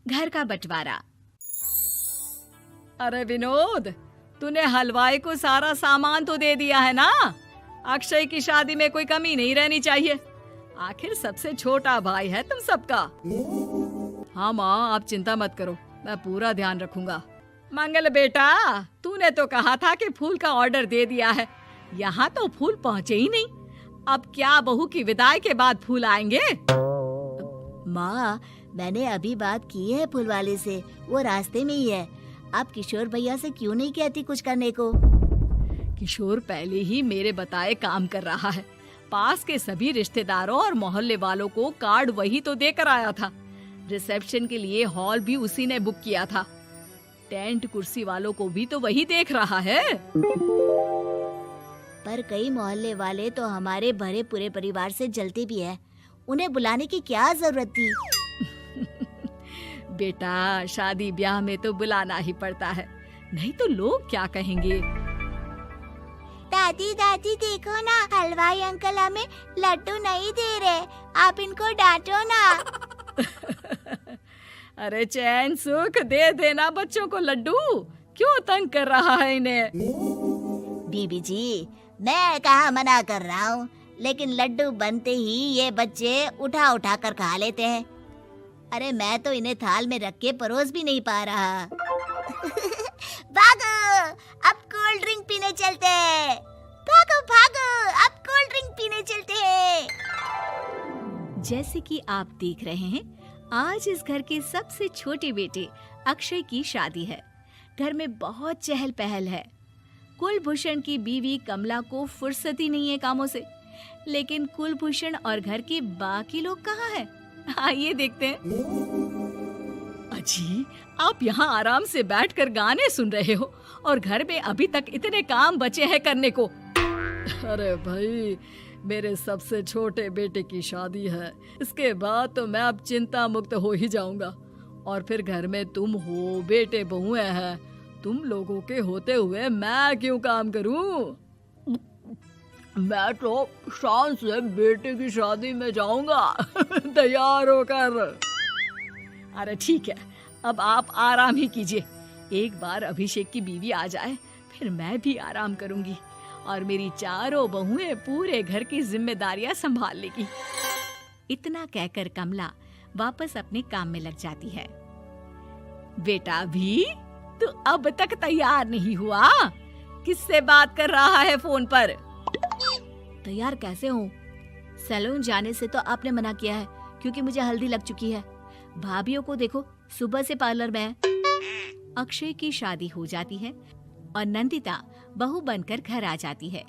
घर का बंटवारा। अरे विनोद, तूने हलवाई को सारा सामान तो दे दिया है ना? अक्षय की शादी में कोई कमी नहीं रहनी चाहिए। आखिर सबसे छोटा भाई है तुम सबका। हाँ माँ, आप चिंता मत करो, मैं पूरा ध्यान रखूंगा। मंगल बेटा, तूने तो कहा था कि फूल का ऑर्डर दे दिया है, यहाँ तो फूल पहुँचे ही नहीं। अब क्या बहू की विदाई के बाद फूल आएंगे? माँ, मैंने अभी बात की है फूल वाले से, वो रास्ते में ही है। आप किशोर भैया से क्यों नहीं कहती कुछ करने को? किशोर पहले ही मेरे बताए काम कर रहा है। पास के सभी रिश्तेदारों और मोहल्ले वालों को कार्ड वही तो देकर आया था। रिसेप्शन के लिए हॉल भी उसी ने बुक किया था। टेंट कुर्सी वालों को भी तो वही देख रहा है। पर कई मोहल्ले वाले तो हमारे भरे पूरे परिवार से जलते भी है, उन्हें बुलाने की क्या जरूरत थी? बेटा, शादी ब्याह में तो बुलाना ही पड़ता है, नहीं तो लोग क्या कहेंगे। दादी दादी देखो ना, हलवाई अंकल हमें लड्डू नहीं दे रहे, आप इनको डांटो ना। अरे चैन सुख दे देना बच्चों को लड्डू, क्यों तंग कर रहा है इन्हें? बीबी जी, मैं कहाँ मना कर रहा हूँ, लेकिन लड्डू बनते ही ये बच्चे उठा उठा कर खा लेते हैं। अरे मैं तो इन्हें थाल में रख के परोस भी नहीं पा रहा। भागो, अब कोल्ड ड्रिंक पीने चलते हैं। भागो भागो, अब कोल्ड ड्रिंक पीने चलते हैं। जैसे कि आप देख रहे हैं, आज इस घर के सबसे छोटे बेटे अक्षय की शादी है। घर में बहुत चहल पहल है। कुलभूषण की बीवी कमला को फुर्सत ही नहीं है कामों से, लेकिन कुलभूषण और घर के बाकी लोग कहाँ हैं? आइए देखते हैं। अजी, आप यहाँ आराम से बैठकर गाने सुन रहे हो और घर में अभी तक इतने काम बचे हैं करने को। अरे भाई, मेरे सबसे छोटे बेटे की शादी है, इसके बाद तो मैं अब चिंता मुक्त हो ही जाऊंगा। और फिर घर में तुम हो, बेटे बहुएं हैं, तुम लोगों के होते हुए मैं क्यों काम करूं? मैं तो शान से बेटे की शादी में जाऊंगा तैयार होकर। अरे ठीक है, अब आप आराम ही कीजिए। एक बार अभिषेक की बीवी आ जाए, फिर मैं भी आराम करूंगी और मेरी चारों बहुएं पूरे घर की जिम्मेदारियां संभाल लेगी। इतना कहकर कमला वापस अपने काम में लग जाती है। बेटा भी, तू अब तक तैयार नहीं हुआ? किससे बात कर रहा है फोन पर? तैयार कैसे हूँ? सैलून जाने से तो आपने मना किया है, क्योंकि मुझे हल्दी लग चुकी है। भाभीयों को देखो, सुबह से पार्लर में है। अक्षय की शादी हो जाती है और नंदिता बहू बनकर घर आ जाती है,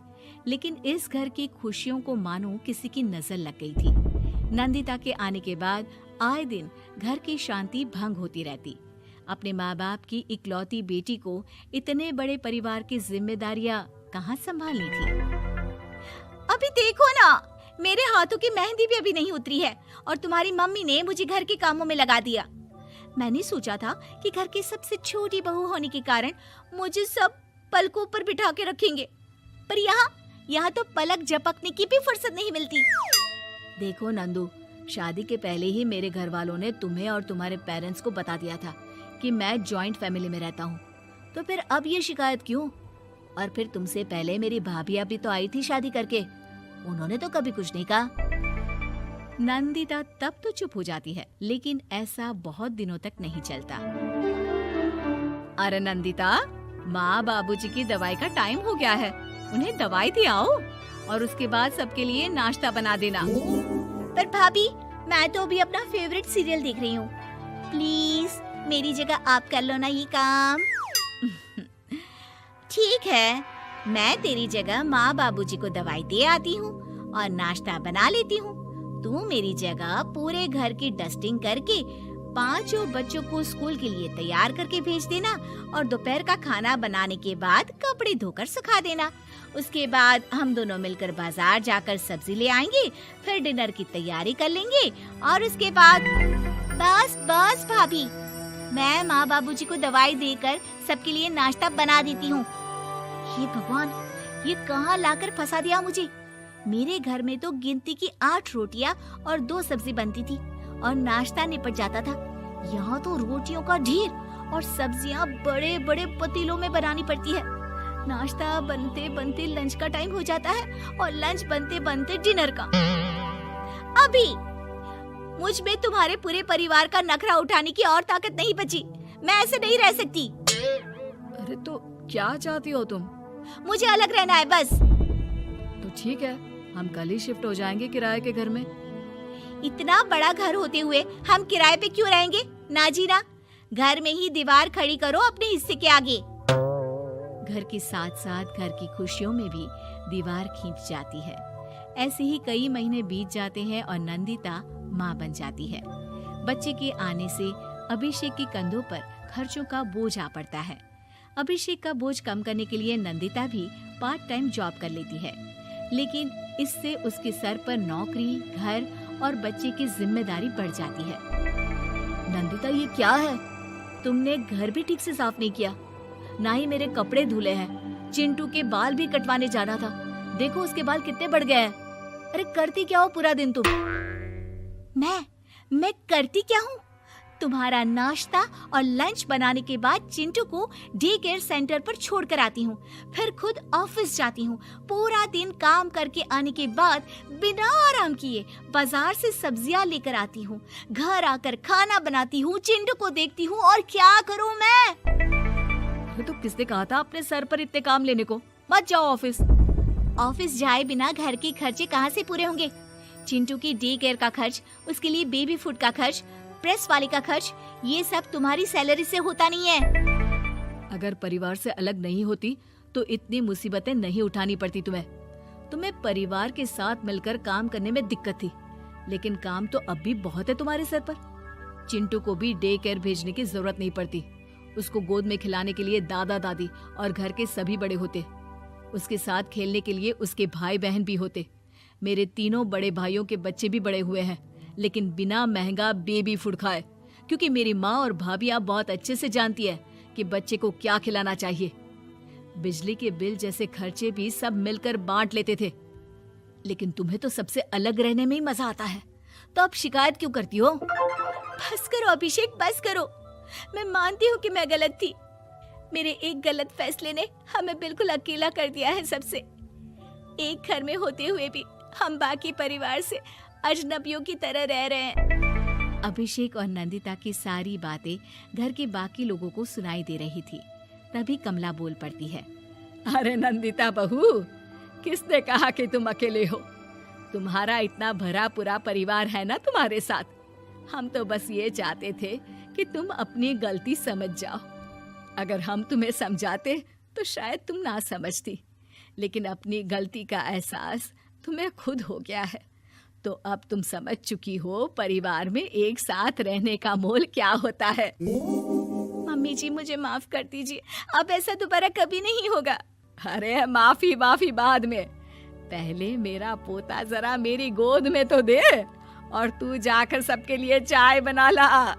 लेकिन इस घर की खुशियों को मानो किसी की नजर लग गई थी। नंदिता के आने के बाद आए दिन घर की शांति भंग होती रहती। अपने माँ बाप की इकलौती बेटी को इतने बड़े परिवार की जिम्मेदारियां कहाँ संभालनी थी। अभी देखो ना, मेरे हाथों की मेहंदी भी अभी नहीं उतरी है और तुम्हारी मम्मी ने मुझे घर के कामों में लगा दिया। मैंने सोचा था कि घर की सबसे छोटी बहू होने के कारण मुझे सब पलकों पर बिठा के रखेंगे, पर यहाँ तो पलक झपकने की भी फुर्सत नहीं मिलती। देखो नंदू, शादी के पहले ही मेरे घर वालों ने तुम्हें और तुम्हारे पेरेंट्स को बता दिया था कि मैं जॉइंट फैमिली में रहता हूँ, तो फिर अब ये शिकायत क्यों? और फिर तुमसे पहले मेरी भाभियां भी तो आई थी शादी करके, उन्होंने तो कभी कुछ नहीं कहा। नंदिता तब तो चुप हो जाती है, लेकिन ऐसा बहुत दिनों तक नहीं चलता। अरे नंदिता, माँ बाबूजी की दवाई का टाइम हो गया है, उन्हें दवाई दे आओ और उसके बाद सबके लिए नाश्ता बना देना। पर भाभी, मैं तो अभी अपना फेवरेट सीरियल देख रही हूँ। प्लीज मेरी जगह आप कर लो ना ये काम। ठीक है, मैं तेरी जगह माँ बाबूजी को दवाई दे आती हूँ और नाश्ता बना लेती हूँ। तू मेरी जगह पूरे घर की डस्टिंग करके 5 बच्चों को स्कूल के लिए तैयार करके भेज देना और दोपहर का खाना बनाने के बाद कपड़े धोकर सुखा देना। उसके बाद हम दोनों मिलकर बाजार जाकर सब्जी ले आएंगे, फिर डिनर की तैयारी कर लेंगे और उसके बाद बस भाभी, मैं माँ बाबूजी को दवाई देकर सबके लिए नाश्ता बना देती हूँ। हे भगवान, ये कहाँ लाकर फंसा दिया मुझे। मेरे घर में तो गिनती की 8 रोटियां और 2 सब्जी बनती थी और नाश्ता निपट जाता था। यहाँ तो रोटियों का ढेर और सब्जियाँ बड़े बड़े पतीलों में बनानी पड़ती है। नाश्ता बनते बनते लंच का टाइम हो जाता है और लंच बनते बनते डिनर का। अभी मुझ में तुम्हारे पूरे परिवार का नखरा उठाने की और ताकत नहीं बची। मैं ऐसे नहीं रह सकती। अरे तो क्या चाहती हो तुम? मुझे अलग रहना है बस। तो ठीक है, हम कल ही शिफ्ट हो जाएंगे किराए के घर में। इतना बड़ा घर होते हुए हम किराए पे क्यों रहेंगे? ना जी ना, घर में ही दीवार खड़ी करो अपने हिस्से के आगे। घर के साथ साथ घर की खुशियों में भी दीवार खींच जाती है। ऐसे ही कई महीने बीत जाते हैं और नंदिता माँ बन जाती है। बच्चे के आने से अभिषेक के कंधों पर खर्चों का बोझ आ पड़ता है। अभिषेक का बोझ कम करने के लिए नंदिता भी पार्ट टाइम जॉब कर लेती है, लेकिन इससे उसके सर पर नौकरी, घर और बच्चे की जिम्मेदारी बढ़ जाती है। नंदिता, ये क्या है? तुमने घर भी ठीक से साफ नहीं किया, ना ही मेरे कपड़े धुले हैं। चिंटू के बाल भी कटवाने जाना था, देखो उसके बाल कितने बढ़ गए हैं। अरे करती क्या हो पूरा दिन तुम? मैं करती क्या हूँ? तुम्हारा नाश्ता और लंच बनाने के बाद चिंटू को डे केयर सेंटर पर छोड़कर आती हूँ, फिर खुद ऑफिस जाती हूँ। पूरा दिन काम करके आने के बाद बिना आराम किए बाजार से सब्जियाँ लेकर आती हूँ, घर आकर खाना बनाती हूँ, चिंटू को देखती हूँ और क्या करूँ मैं? तो किसने कहा था अपने सर पर इतने काम लेने को? मत जाओ ऑफिस। ऑफिस जाए बिना घर के खर्चे कहाँ से पूरे होंगे? चिंटू की डे केयर का खर्च, उसके लिए बेबी फूड का खर्च, प्रेस वाले का खर्च, ये सब तुम्हारी सैलरी से होता नहीं है। अगर परिवार से अलग नहीं होती तो इतनी मुसीबतें नहीं उठानी पड़ती तुम्हें परिवार के साथ मिलकर काम करने में दिक्कत थी, लेकिन काम तो अब भी बहुत है तुम्हारे सर पर। चिंटू को भी डे केयर भेजने की जरूरत नहीं पड़ती। उसको गोद में खिलाने के लिए दादा दादी और घर के सभी बड़े होते। उसके साथ खेलने के लिए उसके भाई बहन भी होते। मेरे तीनों बड़े भाइयों के बच्चे भी बड़े हुए हैं, लेकिन बिना महंगा बेबी फूड खाए, क्योंकि मेरी माँ और भाभियाँ बहुत अच्छे से जानती है कि बच्चे को क्या खिलाना चाहिए। बिजली के बिल जैसे खर्चे भी सब मिलकर बांट लेते थे। लेकिन तुम्हें तो सबसे अलग रहने में ही मजा आता है, तो अब शिकायत क्यों करती हो? बस करो अभिषेक, बस करो। मैं मानती हूँ कि मैं गलत थी। मेरे एक गलत फैसले ने हमें बिल्कुल अकेला कर दिया है सबसे। एक घर में होते हुए भी हम बाकी परिवार से अजनबियों की तरह रह रहे हैं। अभिषेक और नंदिता की सारी बातें घर के बाकी लोगों को सुनाई दे रही थी। तभी कमला बोल पड़ती है। अरे नंदिता बहू, किसने कहा कि तुम अकेले हो? तुम्हारा इतना भरा पूरा परिवार है ना तुम्हारे साथ। हम तो बस ये चाहते थे कि तुम अपनी गलती समझ जाओ। अगर हम तुम्हें समझाते तो शायद तुम ना समझती, लेकिन अपनी गलती का एहसास तुम्हें खुद हो गया है, तो अब तुम समझ चुकी हो परिवार में एक साथ रहने का मोल क्या होता है। मम्मी जी, मुझे माफ कर दीजिए, अब ऐसा दोबारा कभी नहीं होगा। अरे माफी बाद में, पहले मेरा पोता जरा मेरी गोद में तो दे, और तू जाकर सबके लिए चाय बना ला।